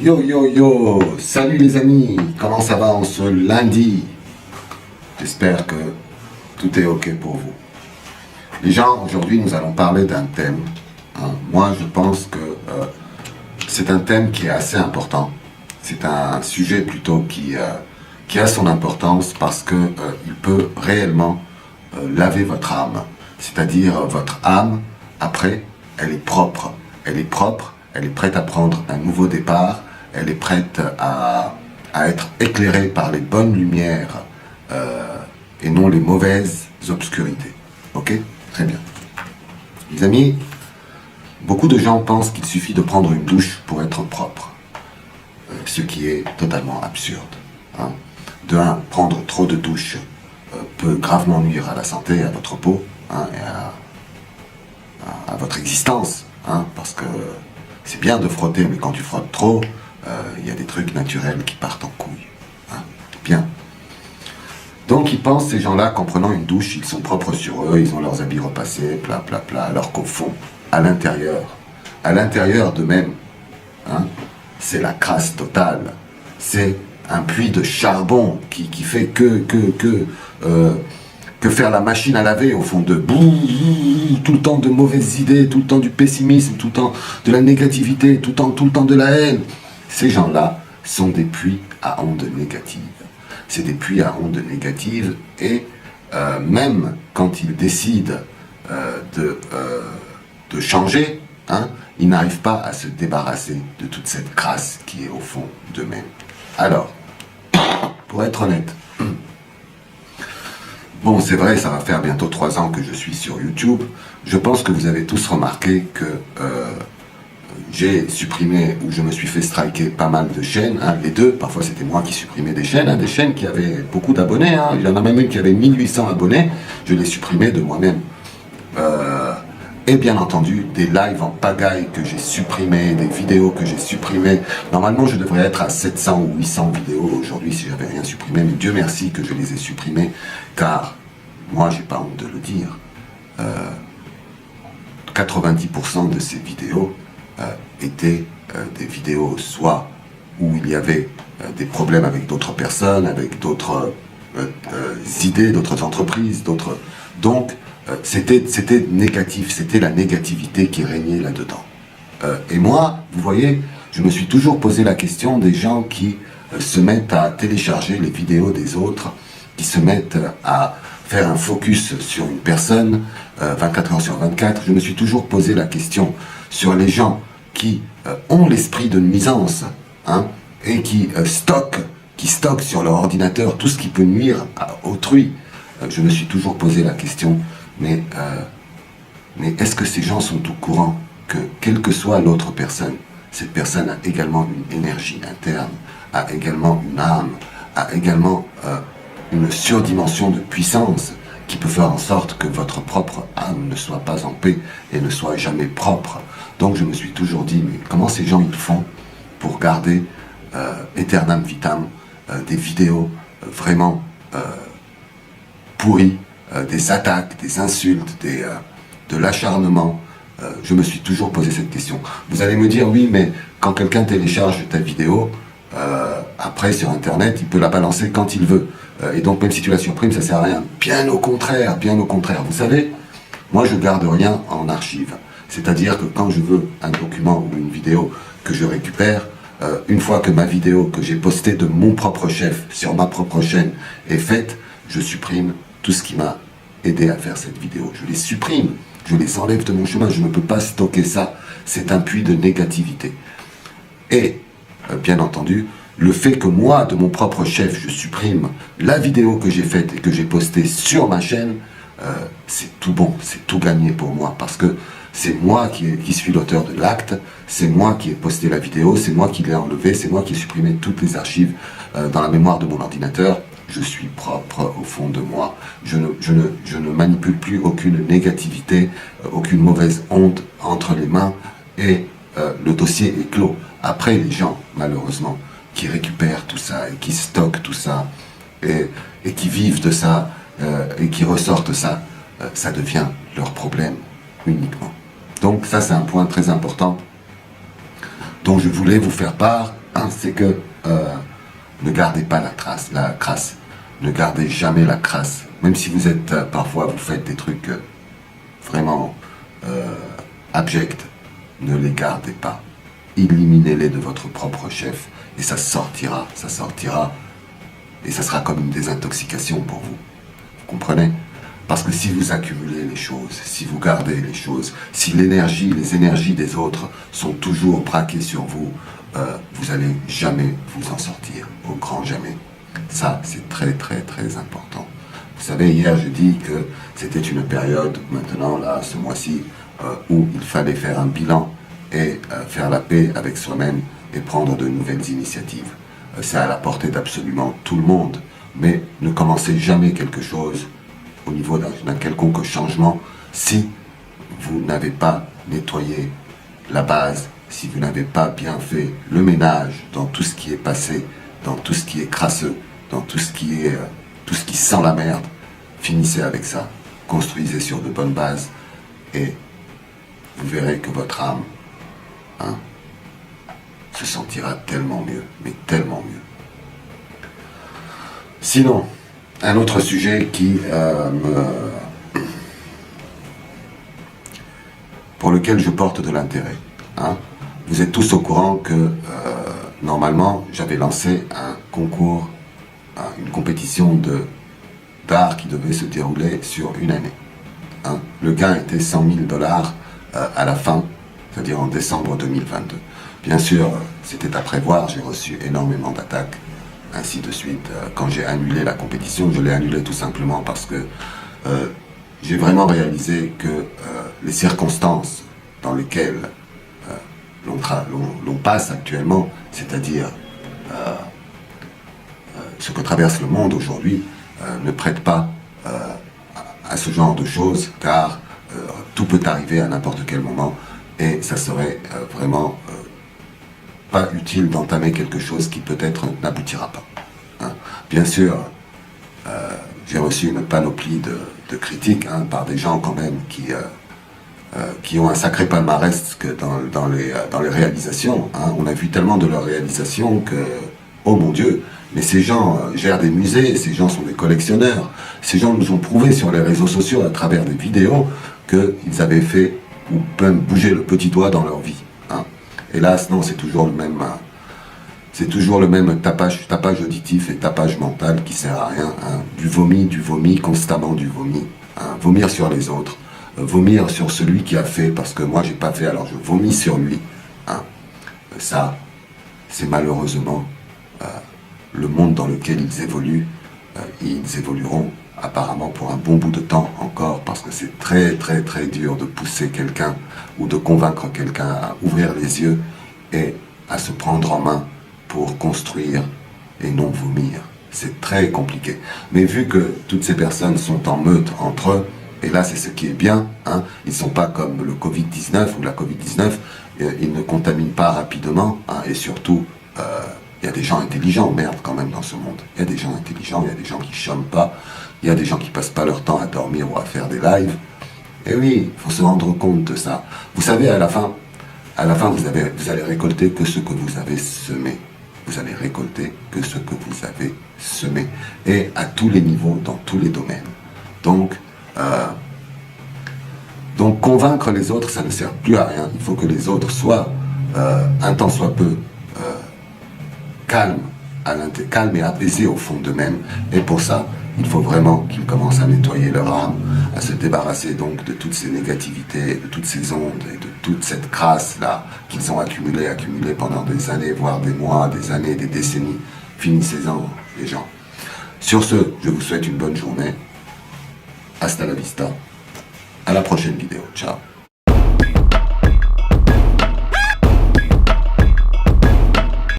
Yo yo yo, salut les amis, comment ça va en ce lundi? J'espère que tout est ok pour vous. Les gens, aujourd'hui nous allons parler d'un thème. Moi je pense que c'est un thème qui est assez important. C'est un sujet plutôt qui a son importance parce que il peut réellement laver votre âme. C'est-à-dire votre âme, après, elle est propre. Elle est propre, elle est prête à prendre un nouveau départ, elle est prête à être éclairée par les bonnes lumières et non les mauvaises obscurités. Ok? Très bien. Les amis, beaucoup de gens pensent qu'il suffit de prendre une douche pour être propre. Ce qui est totalement absurde. De un, prendre trop de douches peut gravement nuire à la santé, à votre peau, et à votre existence. Parce que c'est bien de frotter, mais quand tu frottes trop, il y a des trucs naturels qui partent en couille. Bien. Donc ils pensent, ces gens-là, qu'en prenant une douche, ils sont propres sur eux, ils ont leurs habits repassés, pla pla pla, alors qu'au fond, à l'intérieur d'eux-mêmes, c'est la crasse totale. C'est un puits de charbon qui fait que faire la machine à laver, au fond, tout le temps de mauvaises idées, tout le temps du pessimisme, tout le temps de la négativité, tout le temps de la haine. Ces gens-là sont des puits à ondes négatives. C'est des puits à ondes négatives et même quand ils décident de changer, ils n'arrivent pas à se débarrasser de toute cette crasse qui est au fond d'eux-mêmes. Alors, pour être honnête, bon, c'est vrai, ça va faire bientôt 3 ans que je suis sur YouTube. Je pense que vous avez tous remarqué que j'ai supprimé, ou je me suis fait striker pas mal de chaînes, les deux. Parfois c'était moi qui supprimais des chaînes qui avaient beaucoup d'abonnés. Il y en a même une qui avait 1800 abonnés. Je l'ai supprimé de moi-même. Et bien entendu, des lives en pagaille que j'ai supprimés, des vidéos que j'ai supprimées. Normalement, je devrais être à 700 ou 800 vidéos aujourd'hui si j'avais rien supprimé. Mais Dieu merci que je les ai supprimées, car moi, j'ai pas honte de le dire. 90% de ces vidéos étaient des vidéos soit où il y avait des problèmes avec d'autres personnes, avec d'autres idées, d'autres entreprises, d'autres... Donc, c'était négatif, c'était la négativité qui régnait là-dedans. Et moi, vous voyez, je me suis toujours posé la question des gens qui se mettent à télécharger les vidéos des autres, qui se mettent à faire un focus sur une personne, 24 heures sur 24. Je me suis toujours posé la question sur les gens qui ont l'esprit de nuisance, et qui stockent sur leur ordinateur tout ce qui peut nuire à autrui. Je me suis toujours posé la question, mais est-ce que ces gens sont au courant que, quelle que soit l'autre personne, cette personne a également une énergie interne, a également une âme, a également une surdimension de puissance qui peut faire en sorte que votre propre âme ne soit pas en paix et ne soit jamais propre. Donc je me suis toujours dit, mais comment ces gens ils font pour garder Aeternam Vitam, des vidéos vraiment pourries, des attaques, des insultes, de l'acharnement. Je me suis toujours posé cette question. Vous allez me dire, oui, mais quand quelqu'un télécharge ta vidéo, après sur internet, il peut la balancer quand il veut. Et donc même si tu la supprimes, ça sert à rien. Bien au contraire, bien au contraire. Vous savez, moi je garde rien en archive. C'est-à-dire que quand je veux un document ou une vidéo que je récupère, une fois que ma vidéo que j'ai postée de mon propre chef sur ma propre chaîne est faite, je supprime tout ce qui m'a aidé à faire cette vidéo. Je les supprime, je les enlève de mon chemin, je ne peux pas stocker ça. C'est un puits de négativité. Et, bien entendu, le fait que moi, de mon propre chef, je supprime la vidéo que j'ai faite et que j'ai postée sur ma chaîne, c'est tout bon, c'est tout gagné pour moi, parce que c'est moi qui suis l'auteur de l'acte, c'est moi qui ai posté la vidéo, c'est moi qui l'ai enlevée, c'est moi qui ai supprimé toutes les archives dans la mémoire de mon ordinateur. Je suis propre au fond de moi. Je ne manipule plus aucune négativité, aucune mauvaise onde entre les mains et le dossier est clos. Après, les gens, malheureusement, qui récupèrent tout ça et qui stockent tout ça et qui vivent de ça et qui ressortent ça, ça devient leur problème uniquement. Donc ça, c'est un point très important dont je voulais vous faire part c'est que ne gardez pas la crasse. Ne gardez jamais la crasse. Même si vous êtes, parfois, vous faites des trucs vraiment abjects, ne les gardez pas. Éliminez-les de votre propre chef et ça sortira, et ça sera comme une désintoxication pour vous. Vous comprenez? Parce que si vous accumulez les choses, si vous gardez les choses, si les énergies des autres sont toujours braquées sur vous, vous allez jamais vous en sortir, au grand jamais. Ça, c'est très très très important. Vous savez, hier je dis que c'était une période, maintenant là, ce mois-ci, où il fallait faire un bilan et faire la paix avec soi-même et prendre de nouvelles initiatives. C'est à la portée d'absolument tout le monde, mais ne commencez jamais quelque chose au niveau d'un quelconque changement si vous n'avez pas nettoyé la base, si vous n'avez pas bien fait le ménage dans tout ce qui est passé, dans tout ce qui est crasseux, dans tout ce qui sent la merde. Finissez avec ça, construisez sur de bonnes bases et vous verrez que votre âme se sentira tellement mieux, mais tellement mieux. Sinon, un autre sujet pour lequel je porte de l'intérêt. Vous êtes tous au courant que normalement j'avais lancé un concours, une compétition d'art qui devait se dérouler sur une année. Le gain était 100 000 $ à la fin, c'est-à-dire en décembre 2022. Bien sûr, c'était à prévoir, j'ai reçu énormément d'attaques, ainsi de suite. Quand j'ai annulé la compétition, je l'ai annulée tout simplement parce que j'ai vraiment réalisé que les circonstances dans lesquelles l'on passe actuellement, c'est-à-dire ce que traverse le monde aujourd'hui, ne prête pas à ce genre de choses, car tout peut arriver à n'importe quel moment et ça serait vraiment pas utile d'entamer quelque chose qui peut-être n'aboutira pas. Bien sûr, j'ai reçu une panoplie de critiques par des gens quand même qui ont un sacré palmarès que dans les réalisations. On a vu tellement de leurs réalisations que, oh mon Dieu, mais ces gens gèrent des musées, ces gens sont des collectionneurs, ces gens nous ont prouvé sur les réseaux sociaux à travers des vidéos qu'ils avaient fait ou même bougé le petit doigt dans leur vie. Hélas, non, c'est toujours le même tapage auditif et tapage mental qui sert à rien. Du vomi, constamment du vomi. Vomir sur les autres, vomir sur celui qui a fait, parce que moi j'ai pas fait, alors je vomis sur lui. Ça, c'est malheureusement le monde dans lequel ils évoluent. Ils évolueront apparemment pour un bon bout de temps encore, parce que c'est très très très dur de pousser quelqu'un ou de convaincre quelqu'un à ouvrir les yeux et à se prendre en main pour construire et non vomir. C'est très compliqué. Mais vu que toutes ces personnes sont en meute entre eux, et là c'est ce qui est bien, ils ne sont pas comme le Covid-19 ou la Covid-19, ils ne contaminent pas rapidement, et surtout, il y a des gens intelligents, merde, quand même, dans ce monde. Il y a des gens intelligents, il y a des gens qui chôment pas, il y a des gens qui passent pas leur temps à dormir ou à faire des lives. Et oui, il faut se rendre compte de ça. Vous savez, à la fin, vous allez récolter que ce que vous avez semé. Vous allez récolter que ce que vous avez semé. Et à tous les niveaux, dans tous les domaines. Donc convaincre les autres, ça ne sert plus à rien. Il faut que les autres soient, un tant soit peu, calmes et apaisés au fond d'eux-mêmes. Et pour ça, il faut vraiment qu'ils commencent à nettoyer leur âme, à se débarrasser donc de toutes ces négativités, de toutes ces ondes et de toute cette crasse-là qu'ils ont accumulée pendant des années, voire des mois, des années, des décennies. Finissez-en, les gens. Sur ce, je vous souhaite une bonne journée. Hasta la vista. À la prochaine vidéo. Ciao.